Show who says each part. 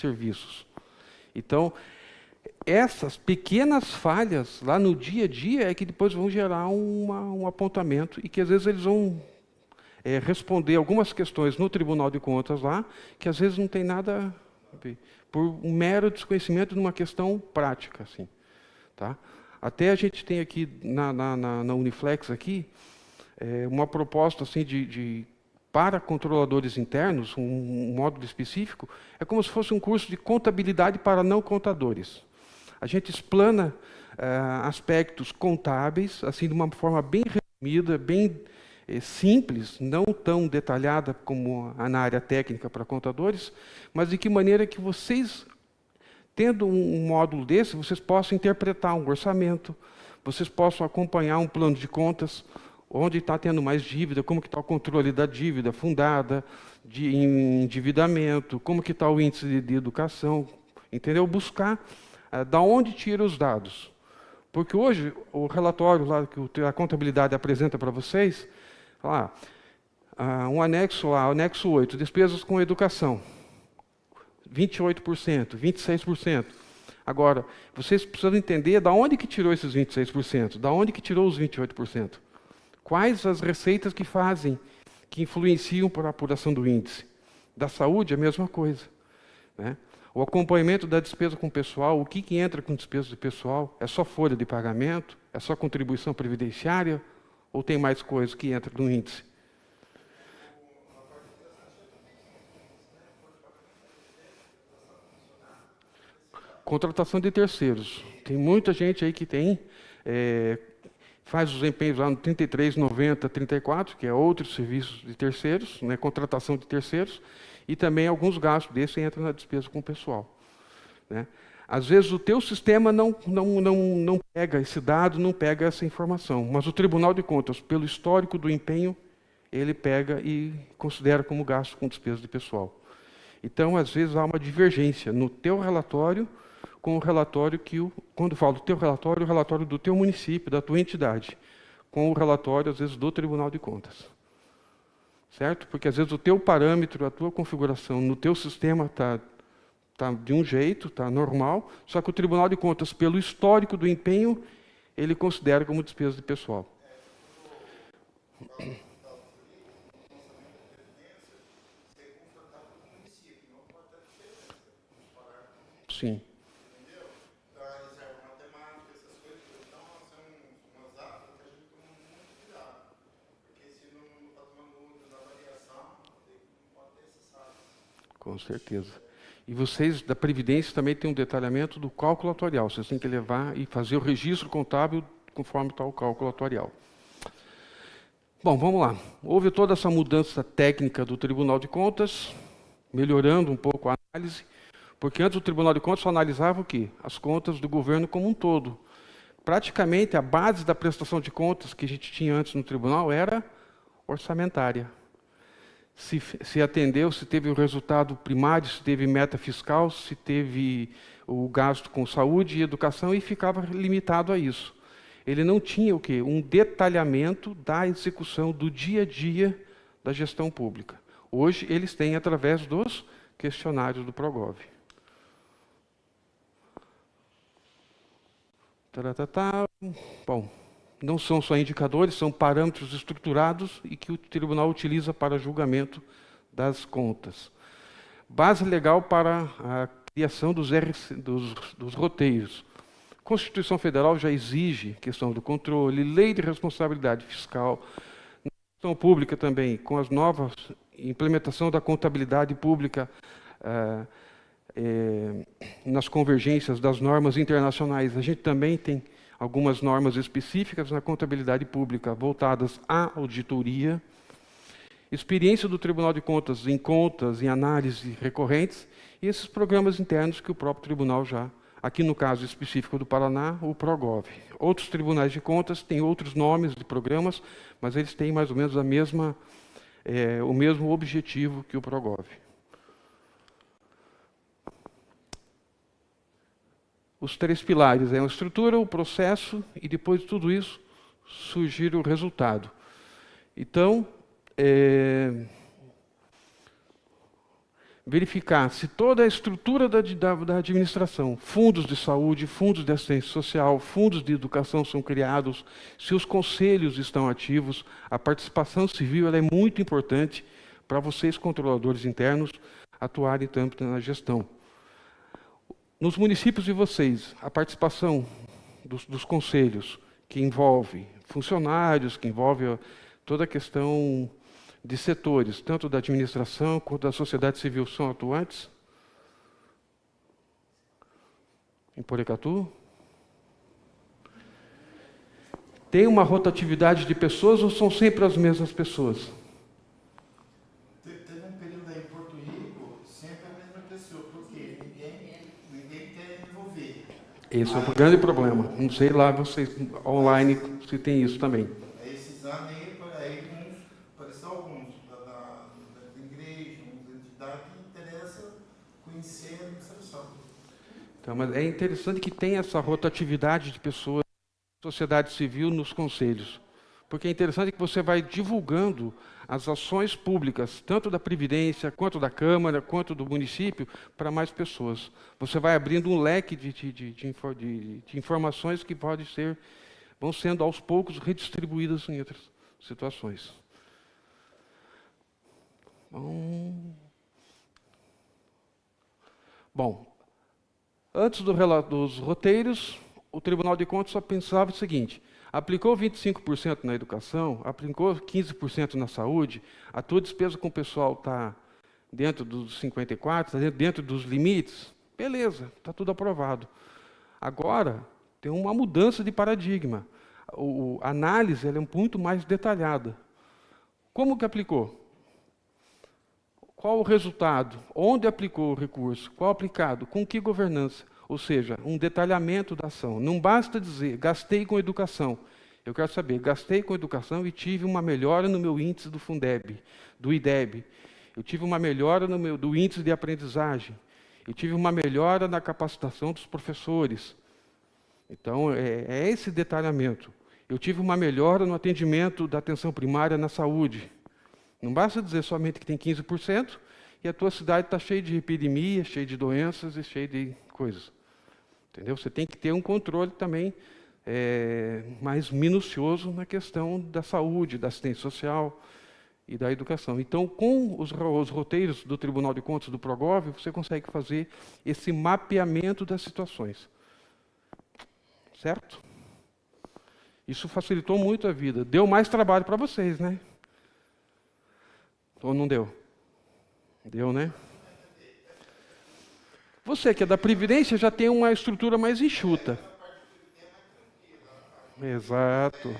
Speaker 1: serviços. Então, essas pequenas falhas lá no dia a dia é que depois vão gerar um apontamento e que às vezes eles vão responder algumas questões no Tribunal de Contas lá, que às vezes não tem nada a ver, por um mero desconhecimento de uma questão prática, assim, tá? Até a gente tem aqui na Uniflex aqui uma proposta assim para controladores internos, um módulo específico, é como se fosse um curso de contabilidade para não contadores. A gente explana aspectos contábeis, assim, de uma forma bem resumida, bem simples, não tão detalhada como na área técnica para contadores, mas de que maneira que vocês, tendo um módulo desse, vocês possam interpretar um orçamento, vocês possam acompanhar um plano de contas, onde está tendo mais dívida, como que está o controle da dívida fundada, de endividamento, como que está o índice de educação, entendeu? Buscar da onde tira os dados. Porque hoje, o relatório lá que a contabilidade apresenta para vocês, lá, um anexo lá, anexo 8, despesas com educação, 28%, 26%. Agora, vocês precisam entender da onde que tirou esses 26%, da onde que tirou os 28%. Quais as receitas que fazem, que influenciam para a apuração do índice. Da saúde, a mesma coisa, né? O acompanhamento da despesa com o pessoal, o que entra com despesa de pessoal? É só folha de pagamento? É só contribuição previdenciária? Ou tem mais coisa que entra no índice? Contratação de terceiros. Tem muita gente aí que faz os empenhos lá no 33, 90, 34, que é outros serviços de terceiros, né, contratação de terceiros, e também alguns gastos desses entram na despesa com o pessoal, né? Às vezes o teu sistema não pega esse dado, não pega essa informação, mas o Tribunal de Contas, pelo histórico do empenho, ele pega e considera como gasto com despesa de pessoal. Então, às vezes, há uma divergência no teu relatório com o relatório quando falo do teu relatório, o relatório do teu município, da tua entidade, com o relatório, às vezes, do Tribunal de Contas. Certo? Porque, às vezes, o teu parâmetro, a tua configuração no teu sistema está de um jeito, está normal, só que o Tribunal de Contas, pelo histórico do empenho, ele considera como despesa de pessoal. Sim. Com certeza. E vocês, da Previdência, também têm um detalhamento do cálculo atuarial. Vocês têm que levar e fazer o registro contábil conforme está o cálculo atuarial. Bom, vamos lá. Houve toda essa mudança técnica do Tribunal de Contas, melhorando um pouco a análise, porque antes o Tribunal de Contas só analisava o quê? As contas do governo como um todo. Praticamente, a base da prestação de contas que a gente tinha antes no Tribunal era orçamentária. Se atendeu, se teve o resultado primário, se teve meta fiscal, se teve o gasto com saúde e educação, e ficava limitado a isso. Ele não tinha o quê? Um detalhamento da execução do dia a dia da gestão pública. Hoje, eles têm através dos questionários do Progov. Bom, não são só indicadores, são parâmetros estruturados e que o tribunal utiliza para julgamento das contas. Base legal para a criação dos roteiros. A Constituição Federal já exige questão do controle, lei de responsabilidade fiscal, na gestão pública também, com as novas implementação da contabilidade pública, nas convergências das normas internacionais. A gente também tem algumas normas específicas na contabilidade pública voltadas à auditoria, experiência do Tribunal de Contas em análise recorrentes, e esses programas internos que o próprio tribunal já, aqui no caso específico do Paraná, o Progov. Outros tribunais de contas têm outros nomes de programas, mas eles têm mais ou menos o mesmo objetivo que o Progov. Os 3 pilares, a estrutura, o processo, e depois de tudo isso, surgir o resultado. Então, verificar se toda a estrutura da administração, fundos de saúde, fundos de assistência social, fundos de educação são criados, se os conselhos estão ativos. A participação civil ela é muito importante para vocês, controladores internos, atuarem tanto na gestão. Nos municípios de vocês, a participação dos conselhos, que envolve funcionários, que envolve toda a questão de setores, tanto da administração quanto da sociedade civil, são atuantes? Em Porecatu? Tem uma rotatividade de pessoas ou são sempre as mesmas pessoas?
Speaker 2: Teve um período aí em Porto Rico, sempre a mesma pessoa, porque ninguém quer envolver.
Speaker 1: Esse é um grande problema. Não sei lá, vocês online, se tem isso também.
Speaker 2: Esses anos aí apareceu alguns da igreja, da entidade que interessa conhecer a administração.
Speaker 1: Então, mas é interessante que tenha essa rotatividade de pessoas, sociedade civil nos conselhos. Porque é interessante que você vai divulgando as ações públicas, tanto da Previdência, quanto da Câmara, quanto do município, para mais pessoas. Você vai abrindo um leque de informações que vão sendo aos poucos redistribuídas em outras situações. Bom, antes dos roteiros, o Tribunal de Contas só pensava o seguinte: aplicou 25% na educação, aplicou 15% na saúde, a tua despesa com o pessoal está dentro dos 54%, está dentro dos limites, beleza, está tudo aprovado. Agora, tem uma mudança de paradigma. A análise ela é muito mais detalhada. Como que aplicou? Qual o resultado? Onde aplicou o recurso? Qual aplicado? Com que governança? Ou seja, um detalhamento da ação. Não basta dizer, gastei com educação. Eu quero saber, gastei com educação e tive uma melhora no meu índice do Fundeb, do IDEB. Eu tive uma melhora do índice de aprendizagem. Eu tive uma melhora na capacitação dos professores. Então, é esse detalhamento. Eu tive uma melhora no atendimento da atenção primária na saúde. Não basta dizer somente que tem 15% e a tua cidade está cheia de epidemia, cheia de doenças e cheia de coisas. Entendeu? Você tem que ter um controle também mais minucioso na questão da saúde, da assistência social e da educação. Então, com os roteiros do Tribunal de Contas do Progov, você consegue fazer esse mapeamento das situações. Certo? Isso facilitou muito a vida. Deu mais trabalho para vocês, né? Ou não deu? Deu, né? Você que é da Previdência já tem uma estrutura mais enxuta. Exato.